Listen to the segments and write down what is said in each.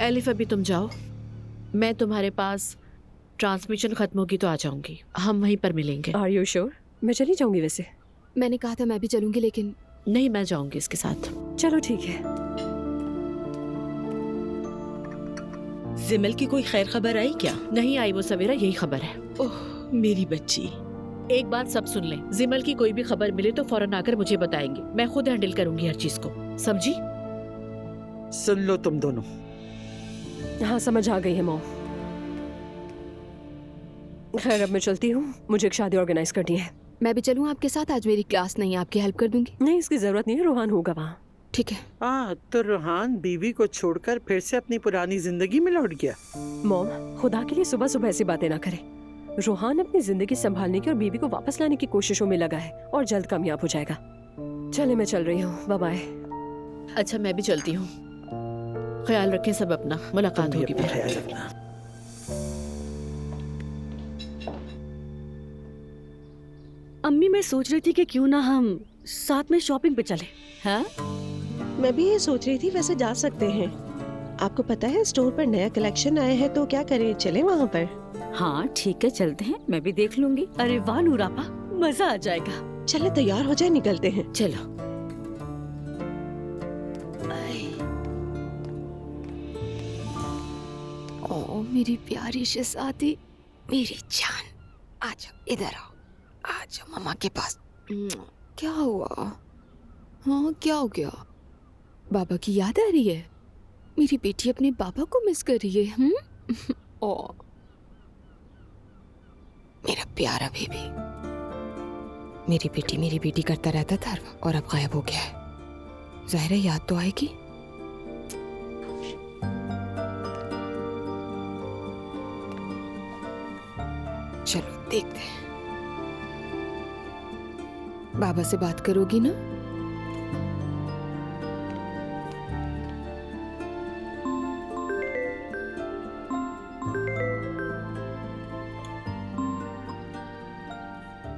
Elif अभी तुम जाओ, मैं तुम्हारे पास ट्रांसमिशन खत्म होगी तो आ जाऊंगी, हम वहीं पर मिलेंगे। Are you sure? मैं चली जाऊंगी वैसे। मैंने कहा था मैं भी चलूंगी, लेकिन नहीं, मैं जाऊंगी इसके साथ। चलो ठीक है। जिमल की कोई खैर खबर आई क्या? नहीं आई वो सवेरा, यही खबर है। ओह मेरी बच्ची। एक बात सब सुन लें, जिमल की कोई भी खबर मिले तो फौरन आकर मुझे बताएंगे, मैं खुद हैंडल करूंगी हर चीज को, समझी? सुन लो तुम दोनों। हाँ समझ आ गई है मॉम। खैर अब मैं चलती हूँ, मुझे एक शादी ऑर्गेनाइज करनी है। मैं भी चलूँ आपके साथ? आज मेरी क्लास नहीं है, आपकी हेल्प कर दूंगी। नहीं इसकी जरूरत नहीं है, रोहान होगा वहाँ। ठीक है। हाँ तो रूहान बीवी को छोड़कर फिर से अपनी पुरानी जिंदगी में लौट गया। मॉम खुदा के लिए सुबह सुबह ऐसी बातें ना करें। रोहान अपनी जिंदगी संभालने की और बीवी को वापस लाने की कोशिशों में लगा है और जल्द कामयाब हो जाएगा। चले मैं चल रही हूँ, बाय बाय। अच्छा मैं भी चलती हूँ, ख्याल रखें सब अपना, मुलाकात तुम भी होगी अपना फिर। ख्याल रखना। अम्मी मैं सोच रही थी कि क्यों ना हम साथ में शॉपिंग पे चले। हाँ मैं भी ये सोच रही थी, वैसे जा सकते हैं। आपको पता है स्टोर पर नया कलेक्शन आया है, तो क्या करें, चलें वहाँ पर? हाँ ठीक है चलते हैं, मैं भी देख लूंगी। अरे वाह नूरापा, मजा आ जाएगा। चले तैयार हो जाए, निकलते हैं। चलो। ओ मेरी प्यारी शहजादी, मेरी जान, आ जाओ इधर आओ, आ जाओ मम्मा के पास। क्या हुआ? हाँ क्या हो गया? बाबा की याद आ रही है? मेरी बेटी अपने बाबा को मिस कर रही है। ओ मेरा प्यारा बेबी, मेरी बेटी करता रहता था और अब गायब हो गया है। ज़ाहिर है याद तो आएगी। चलो देखते हैं, बाबा से बात करोगी ना?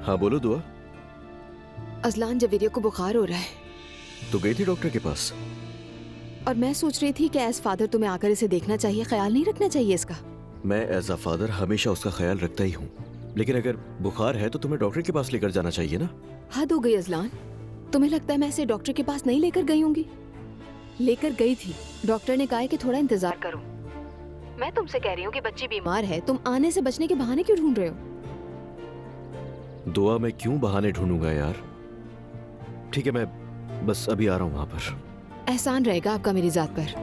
हाँ बोलो दुआ। अजलान जवेरिया को बुखार हो रहा है तो गई थी डॉक्टर के पास? और मैं सोच रही थी कि एज फादर तुम्हें आकर इसे देखना चाहिए, ख्याल नहीं रखना चाहिए इसका? मैं एज अ फादर हमेशा उसका ख्याल रखता ही हूँ, लेकिन अगर बुखार है तो तुम्हें डॉक्टर के पास लेकर जाना चाहिए ना। हद हो गई अजलान, तुम्हें लगता है मैं इसे डॉक्टर के पास नहीं लेकर गई होंगी? लेकर गई थी, डॉक्टर ने कहा है कि थोड़ा इंतजार करो। मैं तुमसे कह रही हूँ कि बच्ची बीमार है, तुम आने से बचने के बहाने क्यों ढूंढ रहे हो? दुआ मैं क्यों बहाने ढूंढूंगा यार। ठीक है मैं बस अभी आ रहा हूँ वहां पर। एहसान रहेगा आपका मेरी जात पर।